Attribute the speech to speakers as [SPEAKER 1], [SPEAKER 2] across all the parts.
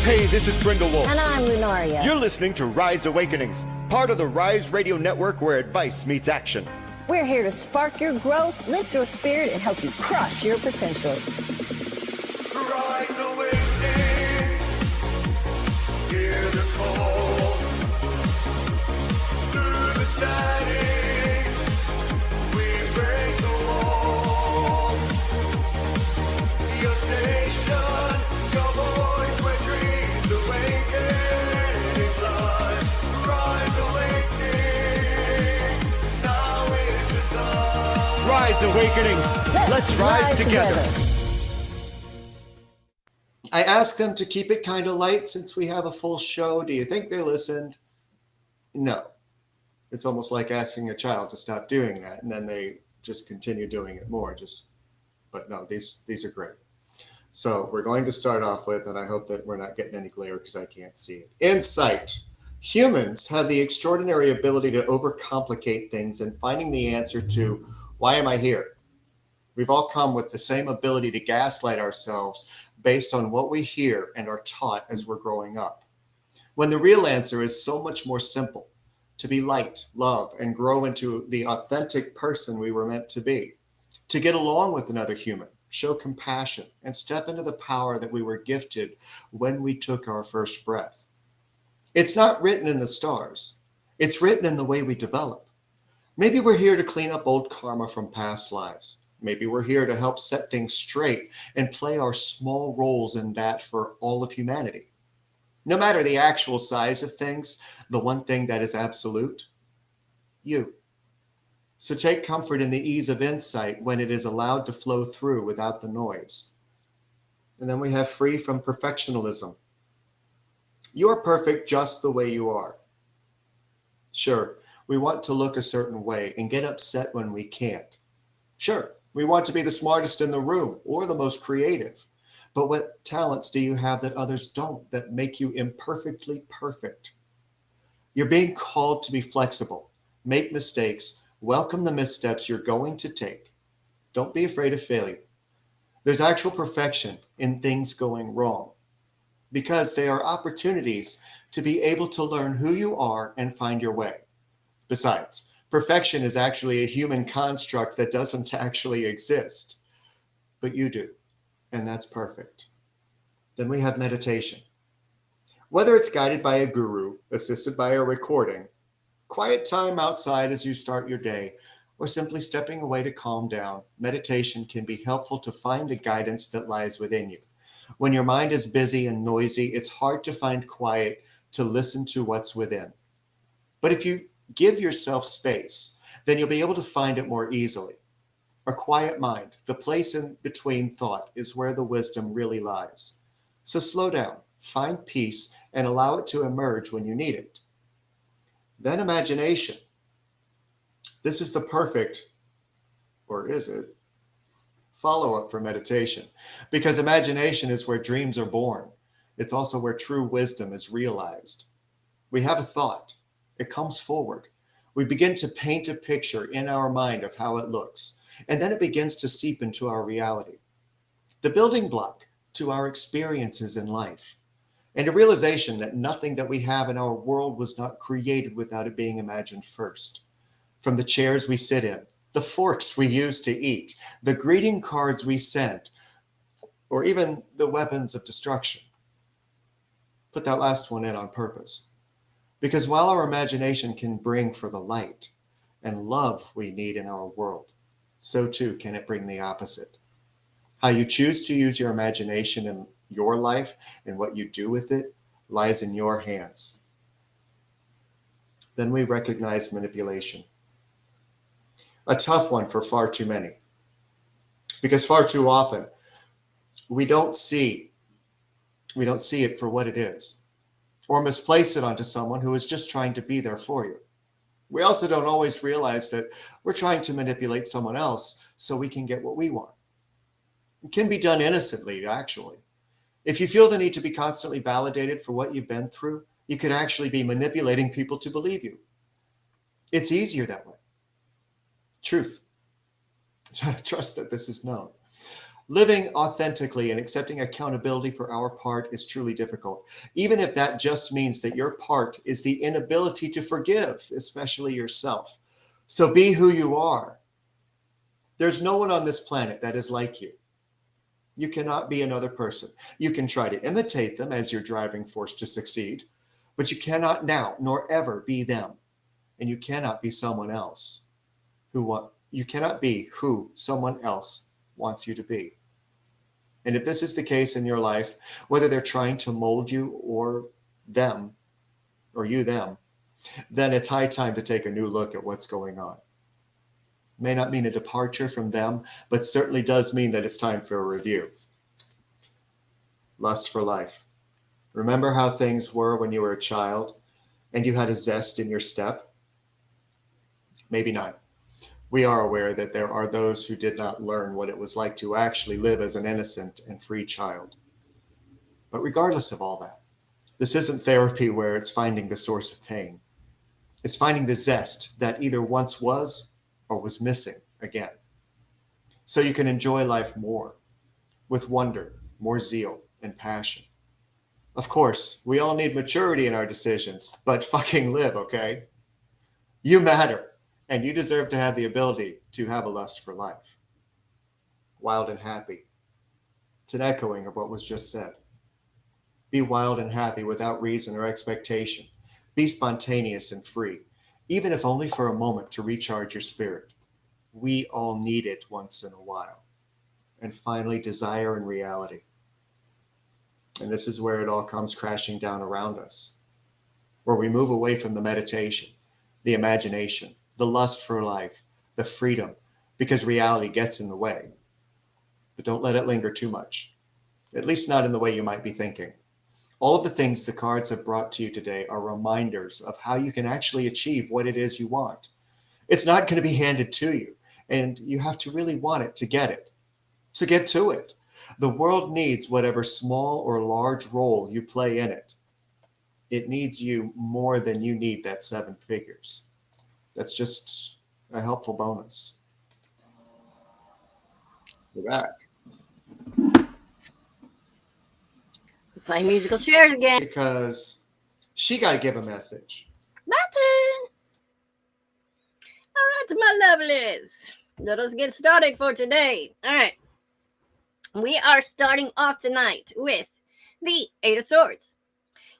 [SPEAKER 1] Hey, this is BrindleWolf.
[SPEAKER 2] And I'm Lunaria.
[SPEAKER 1] You're listening to Rise Awakenings, part of the Rise Radio Network where advice meets action.
[SPEAKER 2] We're here to spark your growth, lift your spirit, and help you crush your potential.
[SPEAKER 3] Rise Awakenings, hear the call. Through the static, we break the wall. Your station, your voice where dreams awaken. Rise Awakening, now is the time.
[SPEAKER 1] Rise Awakenings, let's rise together.
[SPEAKER 4] I asked them to keep it kind of light since we have a full show. Do you think they listened? No. It's almost like asking a child to stop doing that, and then they just continue doing it more. But no, these are great. So we're going to start off with, and I hope that we're not getting any glare because I can't see it. Insight. Humans have the extraordinary ability to overcomplicate things and finding the answer to, why am I here? We've all come with the same ability to gaslight ourselves based on what we hear and are taught as we're growing up. When the real answer is so much more simple, to be light, love, and grow into the authentic person we were meant to be, to get along with another human, show compassion, and step into the power that we were gifted when we took our first breath. It's not written in the stars. It's written in the way we develop. Maybe we're here to clean up old karma from past lives. Maybe we're here to help set things straight and play our small roles in that for all of humanity. No matter the actual size of things, the one thing that is absolute, you. So take comfort in the ease of insight when it is allowed to flow through without the noise. And then we have free from perfectionism. You are perfect just the way you are. Sure, we want to look a certain way and get upset when we can't. Sure, we want to be the smartest in the room or the most creative. But what talents do you have that others don't that make you imperfectly perfect? You're being called to be flexible, make mistakes, welcome the missteps you're going to take. Don't be afraid of failure. There's actual perfection in things going wrong because they are opportunities to be able to learn who you are and find your way. Besides, perfection is actually a human construct that doesn't actually exist, but you do. And that's perfect. Then we have meditation. Whether it's guided by a guru, assisted by a recording, quiet time outside as you start your day, or simply stepping away to calm down, meditation can be helpful to find the guidance that lies within you. When your mind is busy and noisy, it's hard to find quiet to listen to what's within. But if you give yourself space, then you'll be able to find it more easily. A quiet mind, the place in between thought, is where the wisdom really lies. So slow down, find peace, and allow it to emerge when you need it. Then imagination. This is the perfect, or is it, follow-up for meditation, because imagination is where dreams are born. It's also where true wisdom is realized. We have a thought. It comes forward. We begin to paint a picture in our mind of how it looks. And then it begins to seep into our reality, the building block to our experiences in life, and a realization that nothing that we have in our world was not created without it being imagined first. From the chairs we sit in, the forks we use to eat, the greeting cards we send, or even the weapons of destruction. Put that last one in on purpose, because while our imagination can bring for the light and love we need in our world, so too can it bring the opposite. How you choose to use your imagination in your life and what you do with it lies in your hands. Then we recognize manipulation. A tough one for far too many. Because far too often, we don't see it for what it is, or misplace it onto someone who is just trying to be there for you. We also don't always realize that we're trying to manipulate someone else so we can get what we want. It can be done innocently, actually. If you feel the need to be constantly validated for what you've been through, you could actually be manipulating people to believe you. It's easier that way. Truth. Trust that this is known. Living authentically and accepting accountability for our part is truly difficult, even if that just means that your part is the inability to forgive, especially yourself. So be who you are. There's no one on this planet that is like you. You cannot be another person. You can try to imitate them as your driving force to succeed, but you cannot now nor ever be them. And you cannot be someone else you cannot be who someone else wants you to be. And if this is the case in your life, whether they're trying to mold you or them, or you them, then it's high time to take a new look at what's going on. May not mean a departure from them, but certainly does mean that it's time for a review. Lust for life. Remember how things were when you were a child and you had a zest in your step? Maybe not. We are aware that there are those who did not learn what it was like to actually live as an innocent and free child. But regardless of all that, this isn't therapy where it's finding the source of pain. It's finding the zest that either once was or was missing again. So you can enjoy life more, with wonder, more zeal, and passion. Of course, we all need maturity in our decisions, but fucking live, okay? You matter. And you deserve to have the ability to have a lust for life. Wild and happy. It's an echoing of what was just said. Be wild and happy without reason or expectation. Be spontaneous and free, even if only for a moment to recharge your spirit. We all need it once in a while. And finally, desire and reality. And this is where it all comes crashing down around us, where we move away from the meditation, the imagination, the lust for life, the freedom, because reality gets in the way. But don't let it linger too much, at least not in the way you might be thinking. All of the things the cards have brought to you today are reminders of how you can actually achieve what it is you want. It's not going to be handed to you, and you have to really want it to get it. So get to it. The world needs whatever small or large role you play in it. It needs you more than you need that 7 figures. That's just a helpful bonus. We're back.
[SPEAKER 5] Play musical chairs again.
[SPEAKER 4] Because she got to give a message.
[SPEAKER 5] My turn. All right, my lovelies. Let us get started for today. All right. We are starting off tonight with the 8 of Swords.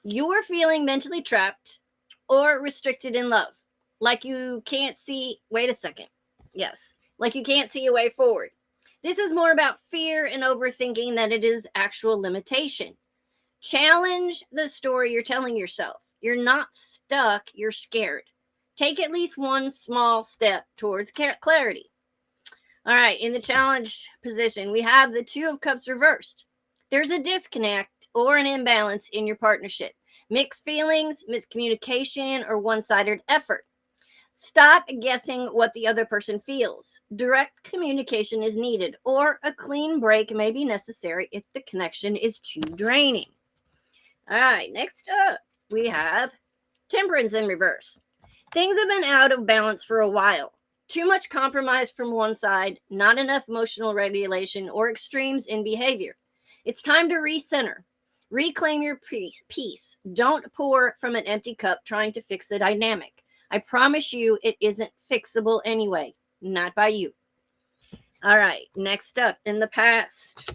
[SPEAKER 5] You are feeling mentally trapped or restricted in love. Like you can't see, wait a second. Yes, like you can't see a way forward. This is more about fear and overthinking than it is actual limitation. Challenge the story you're telling yourself. You're not stuck, you're scared. Take at least one small step towards clarity. All right, in the challenge position, we have the 2 of Cups reversed. There's a disconnect or an imbalance in your partnership. Mixed feelings, miscommunication, or one-sided effort. Stop guessing what the other person feels. Direct communication is needed, or a clean break may be necessary if the connection is too draining. All right, next up, we have Temperance in reverse. Things have been out of balance for a while. Too much compromise from one side, not enough emotional regulation, or extremes in behavior. It's time to recenter. Reclaim your peace. Don't pour from an empty cup trying to fix the dynamic. I promise you it isn't fixable anyway. Not by you. All right, next up, in the past,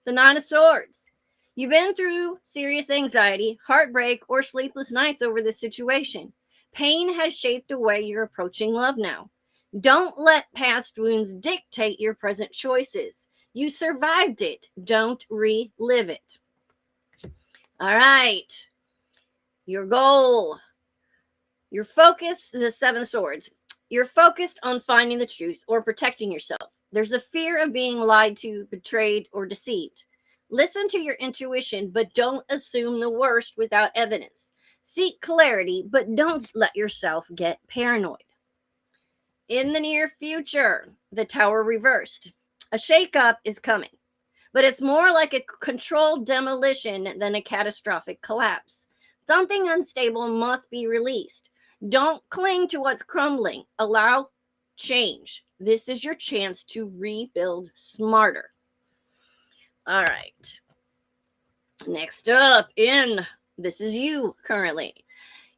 [SPEAKER 5] the 9 of Swords. You've been through serious anxiety, heartbreak, or sleepless nights over this situation. Pain has shaped the way you're approaching love now. Don't let past wounds dictate your present choices. You survived it. Don't relive it. All right. Your goal. Your focus is the 7 of Swords. You're focused on finding the truth or protecting yourself. There's a fear of being lied to, betrayed, or deceived. Listen to your intuition, but don't assume the worst without evidence. Seek clarity, but don't let yourself get paranoid. In the near future, the Tower reversed. A shakeup is coming, but it's more like a controlled demolition than a catastrophic collapse. Something unstable must be released. Don't cling to what's crumbling. Allow change. This is your chance to rebuild smarter. All right. Next up in This Is You currently.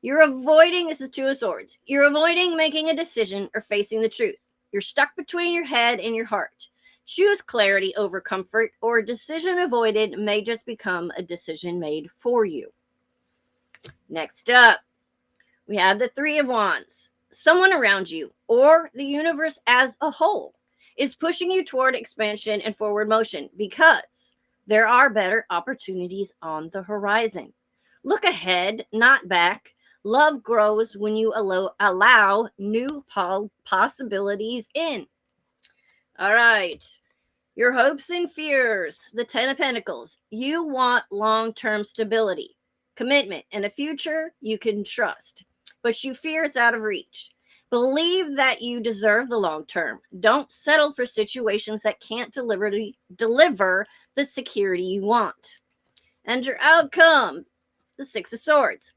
[SPEAKER 5] You're avoiding, this is Two of Swords. You're avoiding making a decision or facing the truth. You're stuck between your head and your heart. Choose clarity over comfort, or a decision avoided may just become a decision made for you. Next up, we have the Three of Wands. Someone around you, or the universe as a whole, is pushing you toward expansion and forward motion because there are better opportunities on the horizon. Look ahead, not back. Love grows when you allow new possibilities in. All right. Your hopes and fears, the Ten of Pentacles. You want long-term stability, commitment, and a future you can trust, but you fear it's out of reach. Believe that you deserve the long term. Don't settle for situations that can't deliver the security you want. And your outcome, the Six of Swords.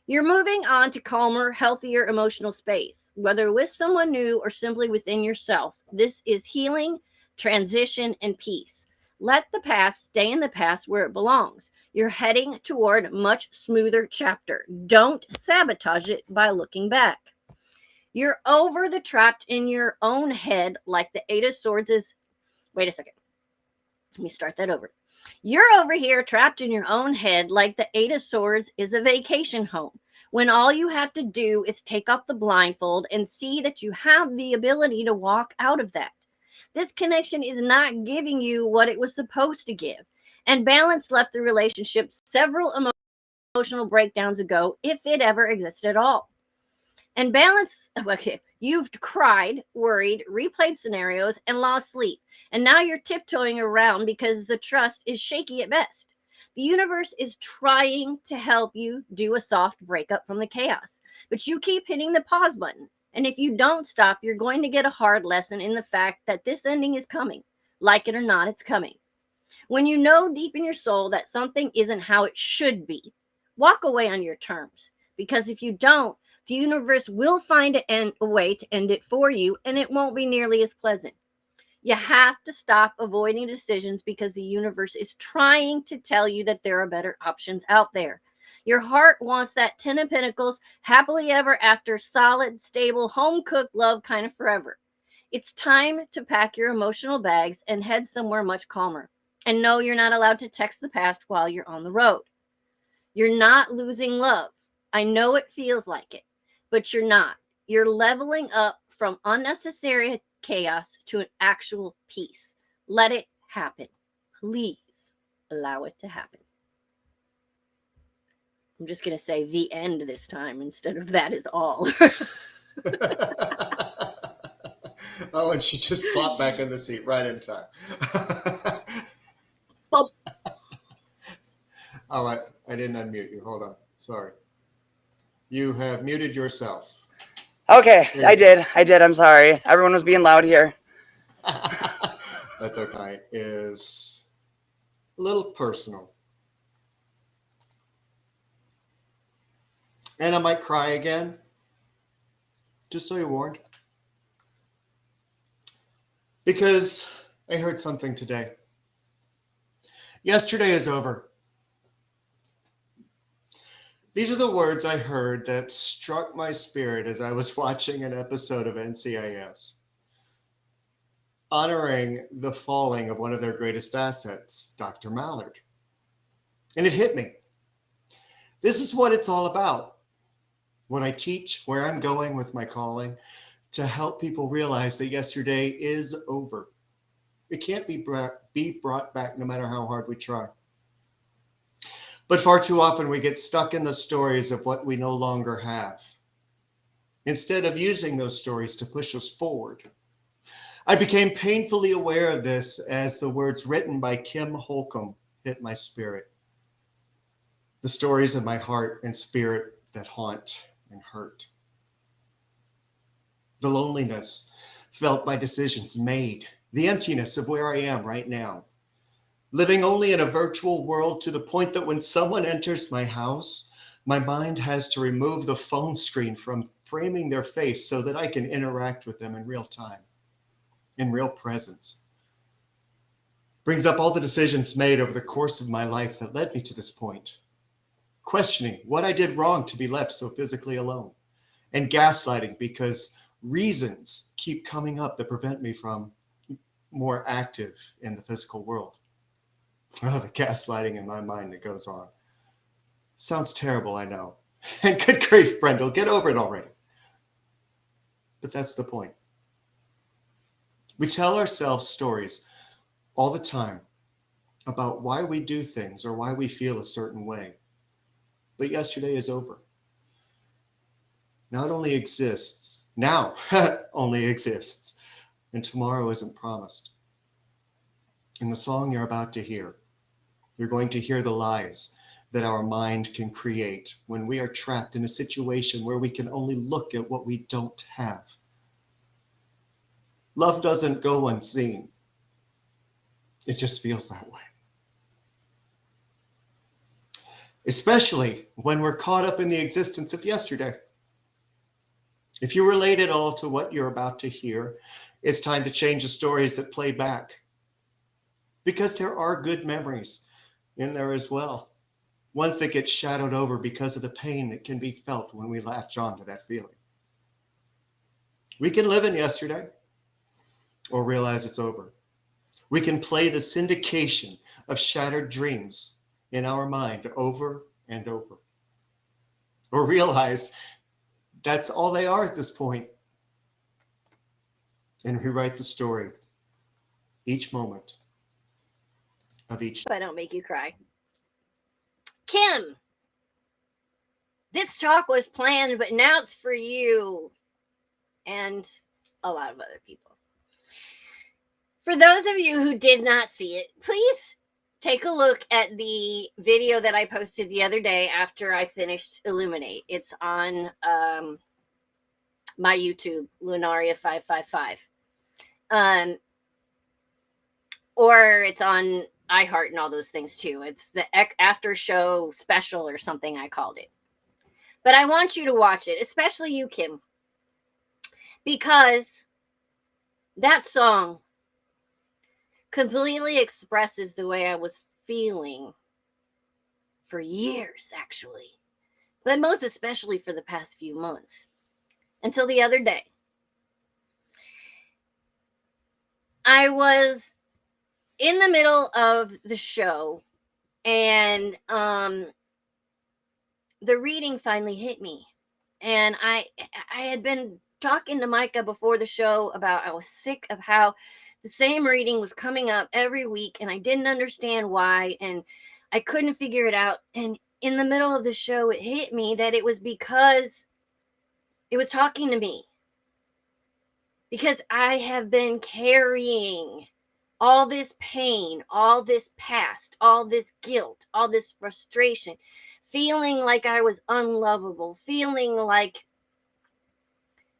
[SPEAKER 5] You're moving on to calmer, healthier emotional space, whether with someone new or simply within yourself. This is healing, transition, and peace. Let the past stay in the past where it belongs. You're heading toward a much smoother chapter. Don't sabotage it by looking back. You're over the trapped in your own head like the Eight of Swords is. Wait a second. Let me start that over. You're over here trapped in your own head like the Eight of Swords is a vacation home, when all you have to do is take off the blindfold and see that you have the ability to walk out of that. This connection is not giving you what it was supposed to give, and balance left the relationship several emotional breakdowns ago, if it ever existed at all. And balance, okay, you've cried, worried, replayed scenarios, and lost sleep. And now you're tiptoeing around because the trust is shaky at best. The universe is trying to help you do a soft breakup from the chaos, but you keep hitting the pause button. And if you don't stop, you're going to get a hard lesson in the fact that this ending is coming. Like it or not, it's coming. When you know deep in your soul that something isn't how it should be, walk away on your terms. Because if you don't, the universe will find a way to end it for you, and it won't be nearly as pleasant. You have to stop avoiding decisions because the universe is trying to tell you that there are better options out there. Your heart wants that Ten of Pentacles, happily ever after, solid, stable, home-cooked love kind of forever. It's time to pack your emotional bags and head somewhere much calmer. And no, you're not allowed to text the past while you're on the road. You're not losing love. I know it feels like it, but you're not. You're leveling up from unnecessary chaos to an actual peace. Let it happen. Please allow it to happen. I'm just going to say the end this time instead of that is all.
[SPEAKER 4] Oh, and she just plopped back in the seat right in time.
[SPEAKER 5] Well,
[SPEAKER 4] Oh, I didn't unmute you. Hold on. Sorry. You have muted yourself.
[SPEAKER 6] Okay, I did. I'm sorry. Everyone was being loud here.
[SPEAKER 4] That's okay. Is a little personal. And I might cry again. Just so you're warned. Because I heard something today. Yesterday is over. These are the words I heard that struck my spirit as I was watching an episode of NCIS, honoring the falling of one of their greatest assets, Dr. Mallard. And it hit me. This is what it's all about. When I teach, where I'm going with my calling, to help people realize that yesterday is over. It can't be brought back no matter how hard we try. But far too often we get stuck in the stories of what we no longer have, instead of using those stories to push us forward. I became painfully aware of this as the words written by Kim Holcomb hit my spirit. The stories of my heart and spirit that haunt and hurt. The loneliness felt by decisions made. The emptiness of where I am right now. Living only in a virtual world to the point that when someone enters my house, my mind has to remove the phone screen from framing their face so that I can interact with them in real time, in real presence. Brings up all the decisions made over the course of my life that led me to this point. Questioning what I did wrong to be left so physically alone. And gaslighting because reasons keep coming up that prevent me from more active in the physical world. Oh, the gaslighting in my mind that goes on. Sounds terrible, I know. And good grief, Brindle, get over it already. But that's the point. We tell ourselves stories all the time about why we do things or why we feel a certain way. But yesterday is over. Now only exists, and tomorrow isn't promised. In the song you're about to hear, you're going to hear the lies that our mind can create when we are trapped in a situation where we can only look at what we don't have. Love doesn't go unseen. It just feels that way. Especially when we're caught up in the existence of yesterday. If you relate at all to what you're about to hear, it's time to change the stories that play back. Because there are good memories in there as well. Ones that get shadowed over because of the pain that can be felt when we latch on to that feeling. We can live in yesterday or realize it's over. We can play the syndication of shattered dreams in our mind over and over. Or realize that's all they are at this point. And rewrite the story each moment of each.
[SPEAKER 5] If I don't make you cry. Kim, this talk was planned, but now it's for you and a lot of other people. For those of you who did not see it, please take a look at the video that I posted the other day after I finished Illuminate. It's on my YouTube, Lunaria 555. Or it's on iHeart and all those things too. It's the after show special or something I called it. But I want you to watch it, especially you, Kim, because that song completely expresses the way I was feeling for years, actually, but most especially for the past few months until the other day. I was in the middle of the show and the reading finally hit me. And I had been talking to Michka before the show about I was sick of how the same reading was coming up every week and I didn't understand why and I couldn't figure it out. And in the middle of the show, it hit me that it was because it was talking to me. Because I have been carrying all this pain, all this past, all this guilt, all this frustration, feeling like I was unlovable, feeling like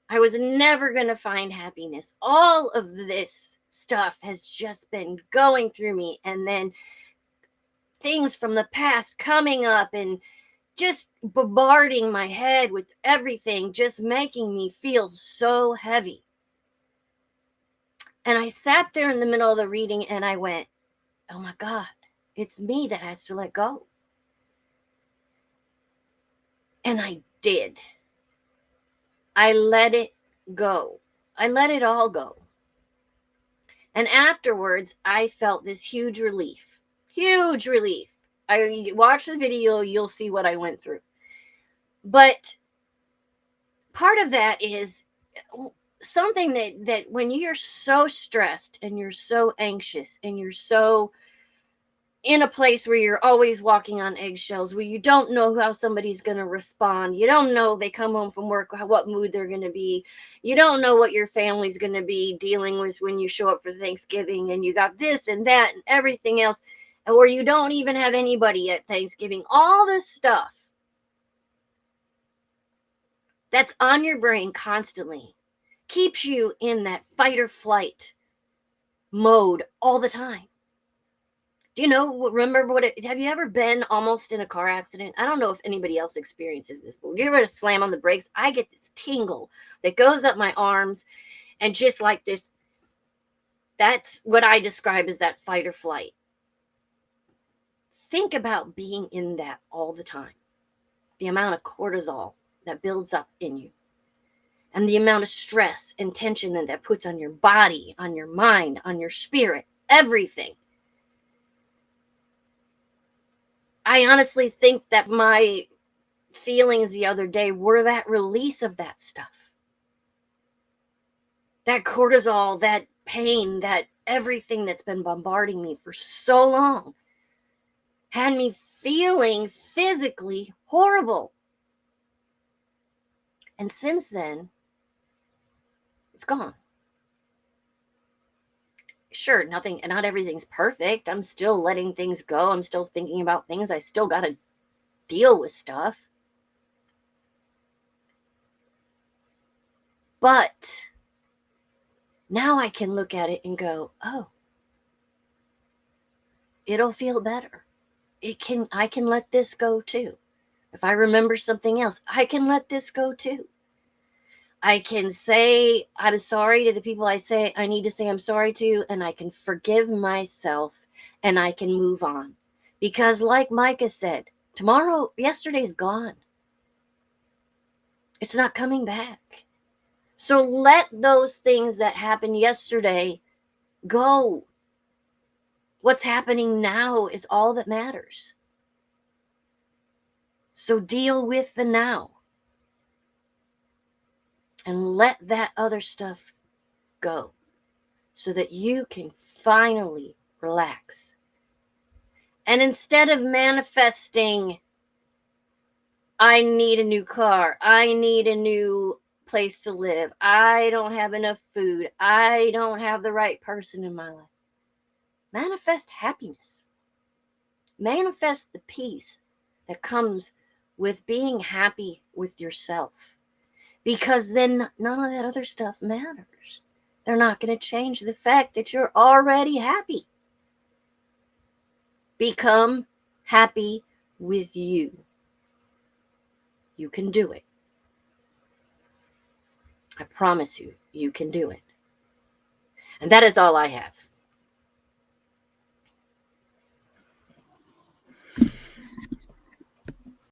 [SPEAKER 5] I was never going to find happiness. All of this stuff has just been going through me. And then things from the past coming up and just bombarding my head with everything, just making me feel so heavy. And I sat there in the middle of the reading and I went, oh my God, it's me that has to let go. And I did. I let it go. I let it all go. And afterwards, I felt this huge relief. Huge relief. I watch the video, you'll see what I went through. But part of that is something that when you're so stressed and you're so anxious and you're so in a place where you're always walking on eggshells, where you don't know how somebody's going to respond. You don't know they come home from work, what mood they're going to be. You don't know what your family's going to be dealing with when you show up for Thanksgiving and you got this and that and everything else. Or you don't even have anybody at Thanksgiving. All this stuff that's on your brain constantly keeps you in that fight or flight mode all the time. Do you know, remember have you ever been almost in a car accident? I don't know if anybody else experiences this, but when you're ever to slam on the brakes, I get this tingle that goes up my arms and just like this, That's what I describe as that fight or flight. Think about being in that all the time. The amount of cortisol that builds up in you, and the amount of stress and tension that puts on your body, on your mind, on your spirit, everything. I honestly think that my feelings the other day were that release of that stuff. That cortisol, that pain, that everything that's been bombarding me for so long had me feeling physically horrible. And since then, it's gone. Sure, not everything's perfect. I'm still letting things go. I'm still thinking about things. I still got to deal with stuff. But now I can look at it and go, oh, it'll feel better. I can let this go too. If I remember something else, I can let this go too. I can say I'm sorry to the people I need to say I'm sorry to, and I can forgive myself, and I can move on. Because like Michka said, yesterday's gone. It's not coming back. So let those things that happened yesterday go. What's happening now is all that matters. So deal with the now. And let that other stuff go so that you can finally relax. And instead of manifesting, I need a new car, I need a new place to live, I don't have enough food, I don't have the right person in my life, manifest happiness. Manifest the peace that comes with being happy with yourself. Because then none of that other stuff matters. They're not going to change the fact that you're already happy. Become happy with you. You can do it. I promise you, you can do it. And that is all I have.